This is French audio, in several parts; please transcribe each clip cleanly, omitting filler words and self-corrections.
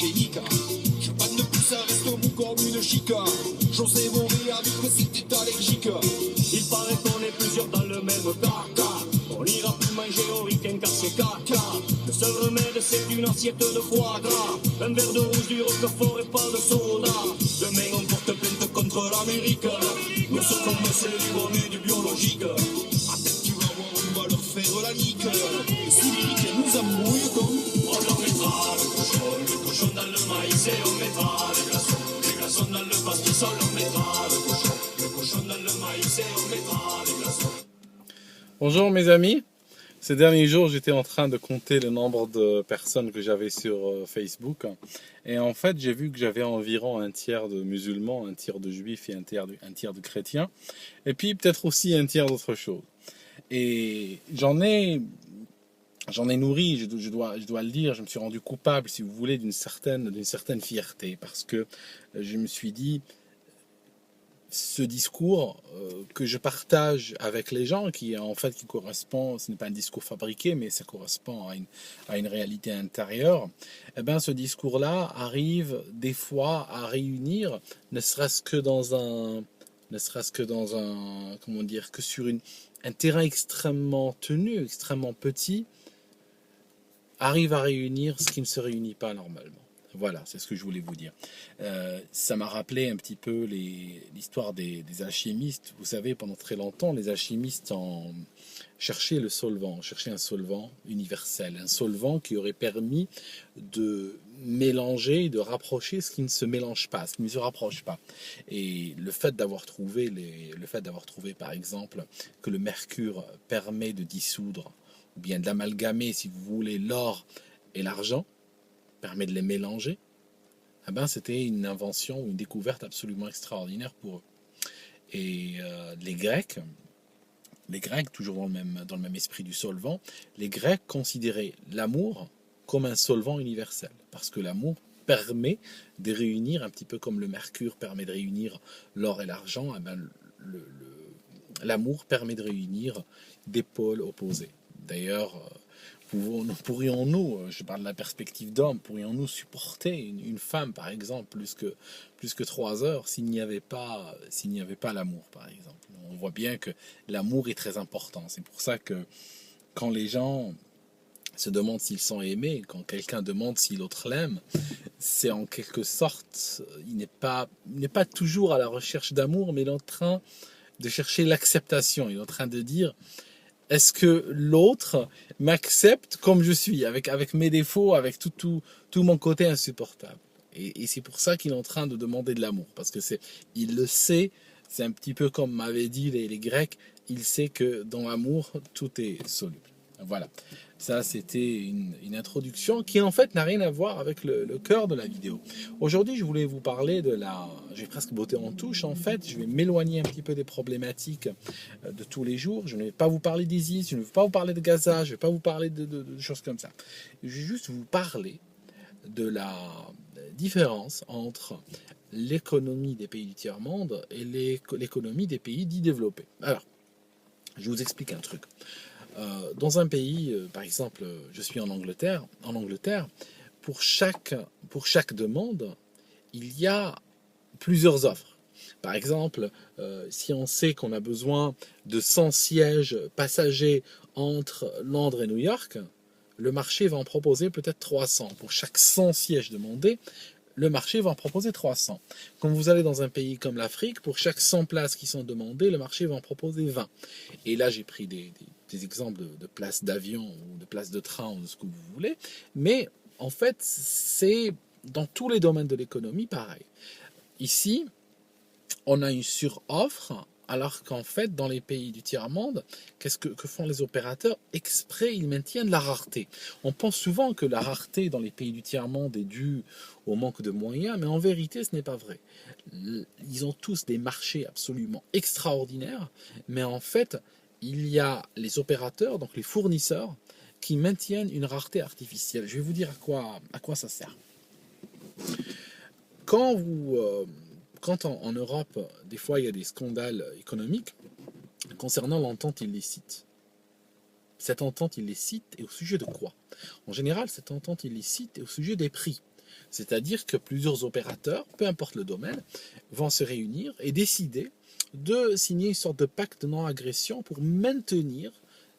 hygiénique. Je pas de plus, ça reste au bout comme une chica. José Bové a dit que c'était allergique. Il paraît qu'on est plusieurs dans le même caca. On ira plus manger au week-end car c'est caca. Le seul remède c'est une assiette de foie gras. Un verre de rouge, du roquefort et pas de soda. Demain on porte plainte contre l'Amérique. Nous sommes c'est du bon et du biologique. Attends, tu vas voir, on va leur faire la nique. Si l'Éric nous embrouille comme... On leur mettra le cochon dans le maïs et on mettra les glaçons dans le pastis. On leur mettra le cochon dans le maïs et on mettra les glaçons. Bonjour mes amis, ces derniers jours j'étais en train de compter le nombre de personnes que j'avais sur Facebook et en fait j'ai vu que j'avais environ un tiers de musulmans, un tiers de juifs et un tiers de chrétiens et puis peut-être aussi un tiers d'autres choses. Et j'en ai nourri, je dois le dire, je me suis rendu coupable si vous voulez d'une certaine fierté parce que je me suis dit ce discours que je partage avec les gens, qui correspond, ce n'est pas un discours fabriqué, mais ça correspond à une réalité intérieure, eh ben, ce discours-là arrive des fois à réunir, ne serait-ce que dans un, comment dire, que sur un terrain extrêmement tenu, extrêmement petit, arrive à réunir ce qui ne se réunit pas normalement. Voilà, c'est ce que je voulais vous dire. Ça m'a rappelé un petit peu l'histoire des alchimistes. Vous savez, pendant très longtemps, les alchimistes cherchaient un solvant universel, un solvant qui aurait permis de mélanger, de rapprocher ce qui ne se mélange pas, ce qui ne se rapproche pas. Et le fait d'avoir trouvé, par exemple, que le mercure permet de dissoudre, ou bien d'amalgamer, si vous voulez, l'or et l'argent, permet de les mélanger, eh ben, c'était une invention, une découverte absolument extraordinaire pour eux. Et les Grecs, toujours dans le même esprit du solvant, les Grecs considéraient l'amour comme un solvant universel, parce que l'amour permet de réunir, un petit peu comme le mercure permet de réunir l'or et l'argent, eh ben, l'amour permet de réunir des pôles opposés. D'ailleurs, pourrions-nous, je parle de la perspective d'homme, pourrions-nous supporter une femme, par exemple, plus que 3 heures s'il n'y avait pas l'amour, par exemple. On voit bien que l'amour est très important. C'est pour ça que quand les gens se demandent s'ils sont aimés, quand quelqu'un demande si l'autre l'aime, c'est en quelque sorte, il n'est pas toujours à la recherche d'amour, mais il est en train de chercher l'acceptation. Il est en train de dire: est-ce que l'autre m'accepte comme je suis, avec mes défauts, avec tout mon côté insupportable? Et c'est pour ça qu'il est en train de demander de l'amour, parce que il le sait, c'est un petit peu comme m'avaient dit les Grecs, il sait que dans l'amour, tout est soluble. Voilà, ça c'était une introduction qui en fait n'a rien à voir avec le cœur de la vidéo. Aujourd'hui je voulais vous parler j'ai presque botté en touche en fait, je vais m'éloigner un petit peu des problématiques de tous les jours. Je ne vais pas vous parler d'ISIS, je ne vais pas vous parler de Gaza, je ne vais pas vous parler de choses comme ça. Je vais juste vous parler de la différence entre l'économie des pays du tiers-monde et l'économie des pays dits développés. Alors, je vous explique un truc. Dans un pays, par exemple, je suis en Angleterre, pour chaque demande, il y a plusieurs offres. Par exemple, si on sait qu'on a besoin de 100 sièges passagers entre Londres et New York, le marché va en proposer peut-être 300. Pour chaque 100 sièges demandés, le marché va en proposer 300. Quand vous allez dans un pays comme l'Afrique, pour chaque 100 places qui sont demandées, le marché va en proposer 20. Et là, j'ai pris des exemples de places d'avion ou de places de train ou de ce que vous voulez. Mais en fait, c'est dans tous les domaines de l'économie pareil. Ici, on a une suroffre, alors qu'en fait, dans les pays du tiers-monde, qu'est-ce que font les opérateurs? Exprès, ils maintiennent la rareté. On pense souvent que la rareté dans les pays du tiers-monde est due au manque de moyens, mais en vérité, ce n'est pas vrai. Ils ont tous des marchés absolument extraordinaires, mais en fait, il y a les opérateurs, donc les fournisseurs, qui maintiennent une rareté artificielle. Je vais vous dire à quoi ça sert. Quand en Europe, des fois, il y a des scandales économiques concernant l'entente illicite. Cette entente illicite est au sujet de quoi? En général, cette entente illicite est au sujet des prix. C'est-à-dire que plusieurs opérateurs, peu importe le domaine, vont se réunir et décider de signer une sorte de pacte de non-agression pour maintenir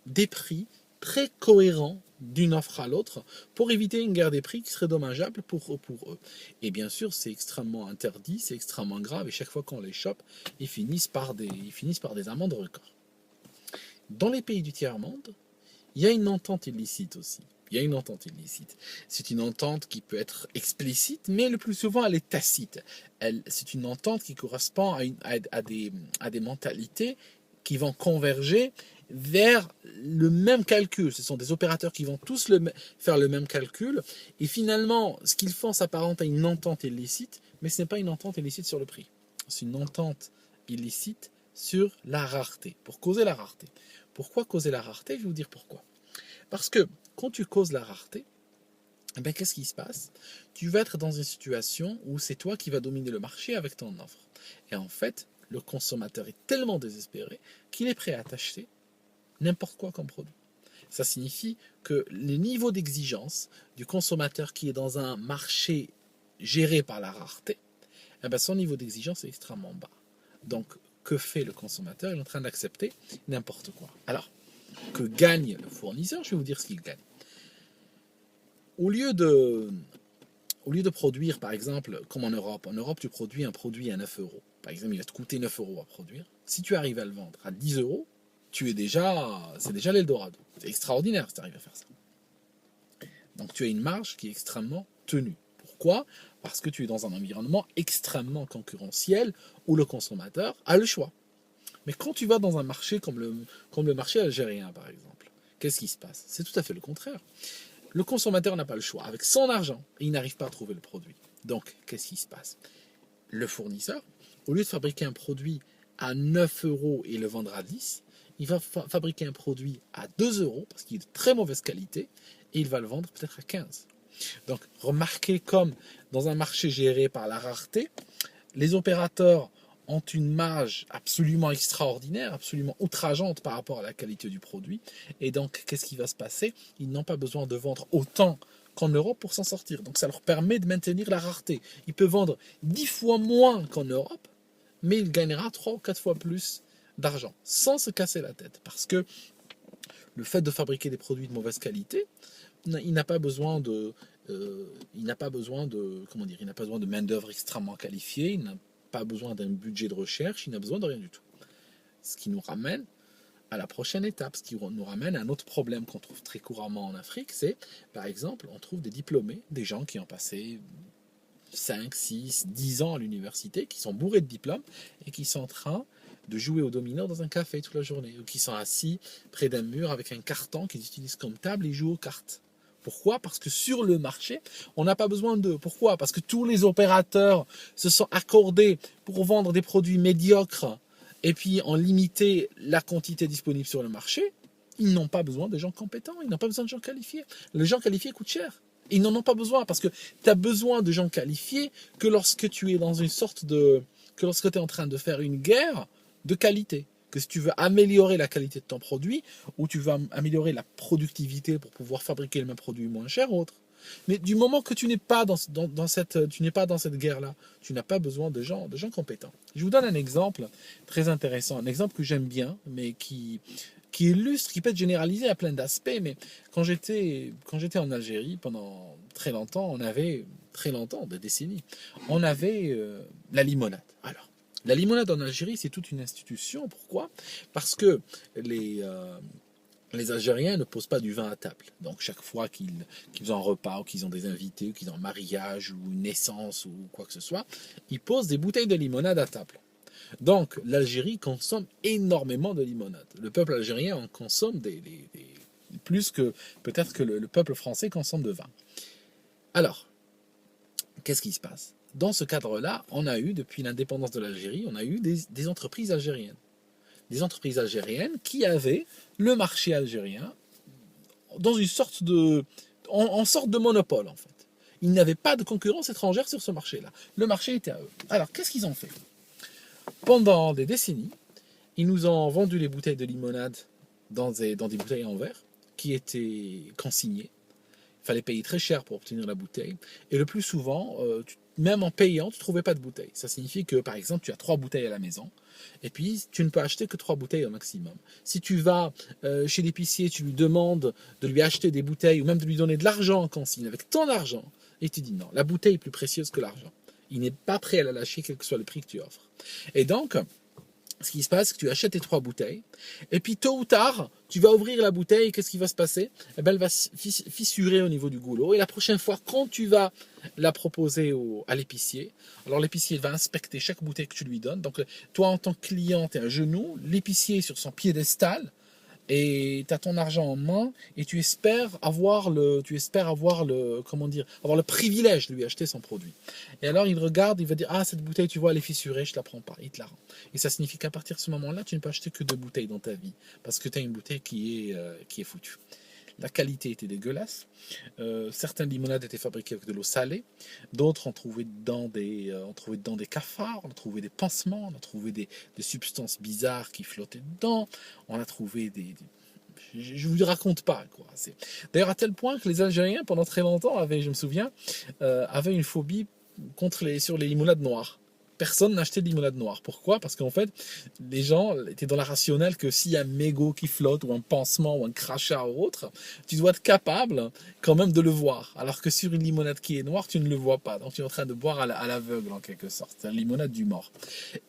des prix très cohérents d'une offre à l'autre pour éviter une guerre des prix qui serait dommageable pour eux. Et bien sûr, c'est extrêmement interdit, c'est extrêmement grave et chaque fois qu'on les chope, ils finissent par des amendes records. Dans les pays du tiers-monde, il y a une entente illicite aussi. Il y a une entente illicite. C'est une entente qui peut être explicite, mais le plus souvent, elle est tacite. C'est une entente qui correspond à des mentalités qui vont converger vers le même calcul. Ce sont des opérateurs qui vont tous faire le même calcul. Et finalement, ce qu'ils font s'apparente à une entente illicite, mais ce n'est pas une entente illicite sur le prix. C'est une entente illicite sur la rareté, pour causer la rareté. Pourquoi causer la rareté? Je vais vous dire pourquoi. Parce que quand tu causes la rareté, eh qu'est-ce qui se passe? Tu vas être dans une situation où c'est toi qui vas dominer le marché avec ton offre. Et en fait, le consommateur est tellement désespéré qu'il est prêt à t'acheter n'importe quoi comme produit. Ça signifie que les niveaux d'exigence du consommateur qui est dans un marché géré par la rareté, son niveau d'exigence est extrêmement bas. Donc, que fait le consommateur? Il est en train d'accepter n'importe quoi. Alors, que gagne le fournisseur? Je vais vous dire ce qu'il gagne. Au lieu de produire, par exemple, comme en Europe, tu produis un produit à 9 euros. Par exemple, il va te coûter 9 euros à produire. Si tu arrives à le vendre à 10 euros, c'est déjà l'Eldorado. C'est extraordinaire si tu arrives à faire ça. Donc tu as une marge qui est extrêmement tenue. Pourquoi? Parce que tu es dans un environnement extrêmement concurrentiel où le consommateur a le choix. Mais quand tu vas dans un marché comme le marché algérien, par exemple, qu'est-ce qui se passe? C'est tout à fait le contraire. Le consommateur n'a pas le choix. Avec son argent, il n'arrive pas à trouver le produit. Donc, qu'est-ce qui se passe? Le fournisseur, au lieu de fabriquer un produit à 9 euros et le vendre à 10, il va fabriquer un produit à 2 euros parce qu'il est de très mauvaise qualité et il va le vendre peut-être à 15. Donc, remarquez comme dans un marché géré par la rareté, les opérateurs ont une marge absolument extraordinaire, absolument outrageante par rapport à la qualité du produit. Et donc, qu'est-ce qui va se passer? Ils n'ont pas besoin de vendre autant qu'en Europe pour s'en sortir. Donc, ça leur permet de maintenir la rareté. Ils peuvent vendre 10 fois moins qu'en Europe, mais il gagnera 3 ou 4 fois plus d'argent, sans se casser la tête. Parce que le fait de fabriquer des produits de mauvaise qualité, il n'a pas besoin de main-d'œuvre extrêmement qualifiée, il n'a pas besoin d'un budget de recherche, il n'a besoin de rien du tout. Ce qui nous ramène à la prochaine étape, ce qui nous ramène à un autre problème qu'on trouve très couramment en Afrique, c'est, par exemple, on trouve des diplômés, des gens qui ont passé 5, 6, 10 ans à l'université, qui sont bourrés de diplômes et qui sont en train de jouer au domino dans un café toute la journée, ou qui sont assis près d'un mur avec un carton qu'ils utilisent comme table et jouent aux cartes. Pourquoi? Parce que sur le marché, on n'a pas besoin d'eux. Pourquoi? Parce que tous les opérateurs se sont accordés pour vendre des produits médiocres et puis en limiter la quantité disponible sur le marché. Ils n'ont pas besoin de gens compétents, ils n'ont pas besoin de gens qualifiés. Les gens qualifiés coûtent cher. Ils n'en ont pas besoin parce que tu as besoin de gens qualifiés que lorsque tu es dans une sorte que lorsque tu es en train de faire une guerre de qualité. Que si tu veux améliorer la qualité de ton produit ou tu veux améliorer la productivité pour pouvoir fabriquer le même produit moins cher ou autre. Mais du moment que tu n'es pas dans cette guerre-là, tu n'as pas besoin de gens compétents. Je vous donne un exemple très intéressant, un exemple que j'aime bien, mais qui illustre, qui peut être généralisé à plein d'aspects. Mais quand j'étais en Algérie pendant des décennies, on avait la limonade. Alors, la limonade en Algérie, c'est toute une institution. Pourquoi? Parce que les Algériens ne posent pas du vin à table. Donc chaque fois qu'ils ont un repas ou qu'ils ont des invités ou qu'ils ont un mariage ou une naissance ou quoi que ce soit, ils posent des bouteilles de limonade à table. Donc l'Algérie consomme énormément de limonade. Le peuple algérien en consomme plus que peut-être que le peuple français consomme de vin. Alors, qu'est-ce qui se passe? Dans ce cadre-là, on a eu, depuis l'indépendance de l'Algérie, on a eu des entreprises algériennes. Des entreprises algériennes qui avaient le marché algérien dans une sorte en sorte de monopole, en fait. Ils n'avaient pas de concurrence étrangère sur ce marché-là. Le marché était à eux. Alors, qu'est-ce qu'ils ont fait? Pendant des décennies, ils nous ont vendu les bouteilles de limonade dans des bouteilles en verre qui étaient consignées. fallait payer très cher pour obtenir la bouteille. Et le plus souvent, même en payant, tu ne trouvais pas de bouteille. Ça signifie que, par exemple, tu as 3 bouteilles à la maison, et puis tu ne peux acheter que 3 bouteilles au maximum. Si tu vas chez l'épicier, tu lui demandes de lui acheter des bouteilles, ou même de lui donner de l'argent en consigne, avec ton argent, et tu dis non, la bouteille est plus précieuse que l'argent. Il n'est pas prêt à la lâcher, quel que soit le prix que tu offres. Et donc, ce qui se passe, c'est que tu achètes tes 3 bouteilles, et puis tôt ou tard, tu vas ouvrir la bouteille, et qu'est-ce qui va se passer? Eh ben, elle va fissurer au niveau du goulot, et la prochaine fois, quand tu vas la proposer à l'épicier, alors l'épicier va inspecter chaque bouteille que tu lui donnes. Donc toi, en tant que client, tu es à genoux, l'épicier est sur son piédestal, et tu as ton argent en main, et tu espères avoir comment dire, avoir le privilège de lui acheter son produit. Et alors il regarde, il va dire, ah, cette bouteille, tu vois, elle est fissurée, je la prends pas, il te la rend. Et ça signifie qu'à partir de ce moment-là, tu ne peux acheter que 2 bouteilles dans ta vie, parce que tu as une bouteille qui est foutue. La qualité était dégueulasse. Certaines limonades étaient fabriquées avec de l'eau salée. D'autres, on trouvait dedans des cafards, on a trouvé des pansements, on a trouvé des substances bizarres qui flottaient dedans. On a trouvé je ne vous raconte pas, quoi. D'ailleurs, à tel point que les Algériens, pendant très longtemps, je me souviens, avaient une phobie sur les limonades noires. Personne n'achetait de limonade noire. Pourquoi? Parce qu'en fait, les gens étaient dans la rationnelle que s'il y a un mégot qui flotte, ou un pansement, ou un crachat ou autre, tu dois être capable quand même de le voir. Alors que sur une limonade qui est noire, tu ne le vois pas. Donc tu es en train de boire à l'aveugle, en quelque sorte. C'est une limonade du mort.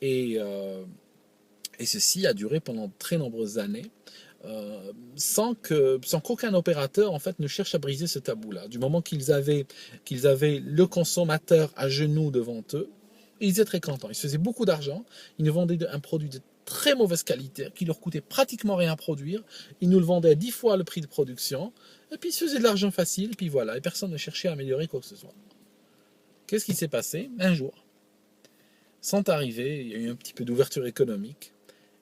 Et ceci a duré pendant très nombreuses années. Sans qu'aucun opérateur en fait ne cherche à briser ce tabou-là. Du moment qu'ils avaient le consommateur à genoux devant eux, ils étaient très contents. Ils se faisaient beaucoup d'argent. Ils nous vendaient un produit de très mauvaise qualité qui leur coûtait pratiquement rien à produire. Ils nous le vendaient à 10 fois le prix de production. Et puis ils se faisaient de l'argent facile. Et puis voilà. Et personne ne cherchait à améliorer quoi que ce soit. Qu'est-ce qui s'est passé? Un jour, sont arrivés, il y a eu un petit peu d'ouverture économique,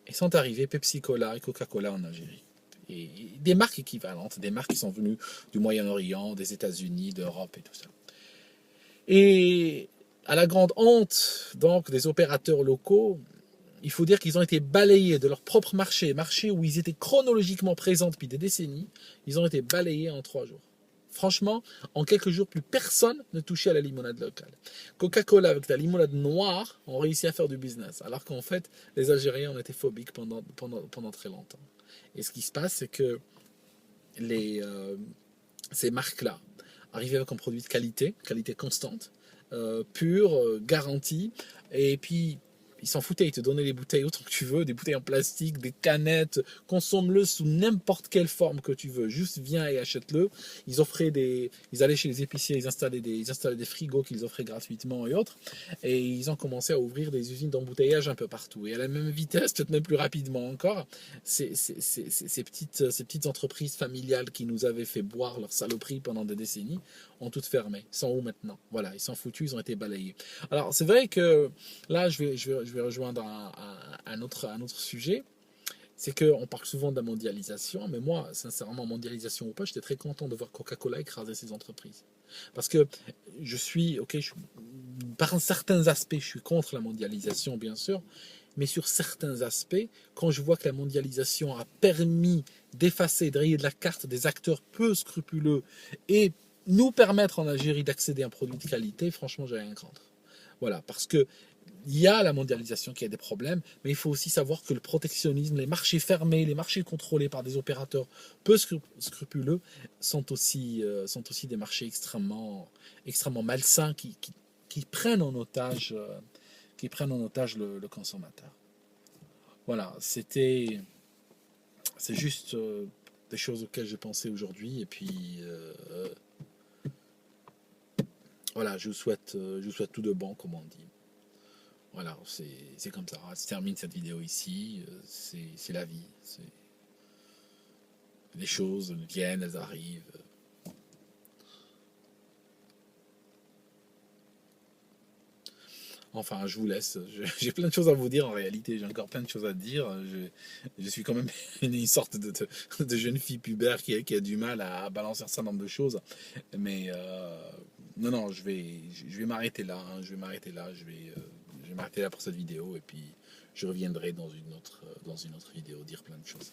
et sont arrivés Pepsi-Cola et Coca-Cola en Algérie. Et des marques équivalentes, des marques qui sont venues du Moyen-Orient, des États-Unis, d'Europe et tout ça. Et à la grande honte donc des opérateurs locaux, il faut dire qu'ils ont été balayés de leur propre marché où ils étaient chronologiquement présents depuis des décennies. Ils ont été balayés en 3 jours. Franchement, en quelques jours, plus personne ne touchait à la limonade locale. Coca-Cola avec la limonade noire ont réussi à faire du business, alors qu'en fait, les Algériens en étaient phobiques pendant très longtemps. Et ce qui se passe, c'est que ces marques-là arrivaient avec un produit de qualité constante, pure, garantie, et puis ils s'en foutaient, ils te donnaient les bouteilles autant que tu veux, des bouteilles en plastique, des canettes, consomme-le sous n'importe quelle forme que tu veux, juste viens et achète-le. Ils allaient chez les épiciers, ils installaient des frigos qu'ils offraient gratuitement et autres, et ils ont commencé à ouvrir des usines d'embouteillage un peu partout. Et à la même vitesse, peut-être même plus rapidement encore, ces petites entreprises familiales qui nous avaient fait boire leur saloperie pendant des décennies ont toutes fermé. Ils sont où maintenant? Voilà, ils sont foutus, ils ont été balayés. Alors c'est vrai que là, je vais rejoindre un autre sujet. C'est qu'on parle souvent de la mondialisation, mais moi, sincèrement, mondialisation ou pas, j'étais très content de voir Coca-Cola écraser ces entreprises. Parce que par certains aspects, je suis contre la mondialisation, bien sûr, mais sur certains aspects, quand je vois que la mondialisation a permis d'effacer, de rayer de la carte des acteurs peu scrupuleux et nous permettre en Algérie d'accéder à un produit de qualité, franchement, j'ai rien contre. Voilà, parce que il y a la mondialisation qui a des problèmes, mais il faut aussi savoir que le protectionnisme, les marchés fermés, les marchés contrôlés par des opérateurs peu scrupuleux sont aussi des marchés extrêmement malsains qui prennent en otage, le consommateur. Voilà, c'est juste des choses auxquelles j'ai pensé aujourd'hui, et puis voilà, je vous souhaite tout de bon, comme on dit. Voilà, c'est comme ça. Je termine cette vidéo ici. C'est la vie. Les choses viennent, elles arrivent. Enfin, je vous laisse. J'ai plein de choses à vous dire en réalité. J'ai encore plein de choses à dire. Je suis quand même une sorte de jeune fille pubère qui a du mal à balancer un certain nombre de choses. Mais non, je vais m'arrêter là. Je vais m'arrêter là pour cette vidéo, et puis je reviendrai dans une autre vidéo dire plein de choses.